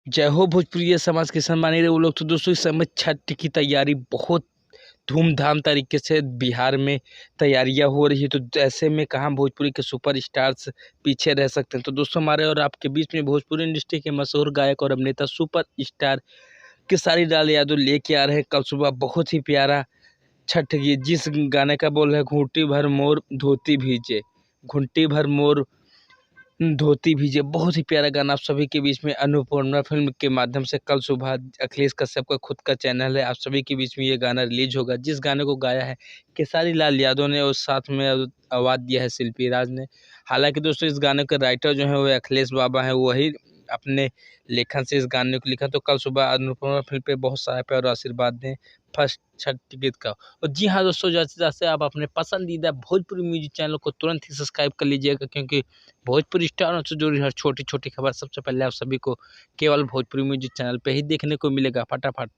जय हो भोजपुरिया समाज के सम्मानित वो लोग। तो दोस्तों इस समय छठ की तैयारी बहुत धूमधाम तरीके से बिहार में तैयारियां हो रही है। तो ऐसे में कहाँ भोजपुरी के सुपर स्टार्स पीछे रह सकते हैं। तो दोस्तों हमारे और आपके बीच में भोजपुरी इंडस्ट्री के मशहूर गायक और अभिनेता सुपर स्टार खेसारी लाल यादव लेके आ रहे हैं कल सुबह बहुत ही प्यारा छठ गीत, जिस गाने का बोल है घूंटी भर मोर धोती भीजे, घूंटी भर मोर धोती भीजे। बहुत ही प्यारा गाना आप सभी के बीच में अन्नपूर्णा फिल्म के माध्यम से कल सुबह अखिलेश कश्यप का खुद का चैनल है, आप सभी के बीच में ये गाना रिलीज होगा। जिस गाने को गाया है खेसारी लाल यादव ने और साथ में आवाज़ दिया है शिल्पी राज ने। हालांकि दोस्तों इस गाने के राइटर जो है वो अखिलेश बाबा हैं, वही अपने लेखन से इस गाने को लिखा। तो कल सुबह अन्नपूर्णा फिल्म पे बहुत सारा प्यार और आशीर्वाद दें फर्स्ट छठ गीत का। और जी हाँ दोस्तों, जैसे जैसे आप अपने पसंदीदा भोजपुरी म्यूजिक चैनल को तुरंत ही सब्सक्राइब कर लीजिएगा, क्योंकि भोजपुरी स्टारों से जुड़ी हर छोटी छोटी खबर सबसे पहले आप सभी को केवल भोजपुरी म्यूजिक चैनल पे ही देखने को मिलेगा। फटाफट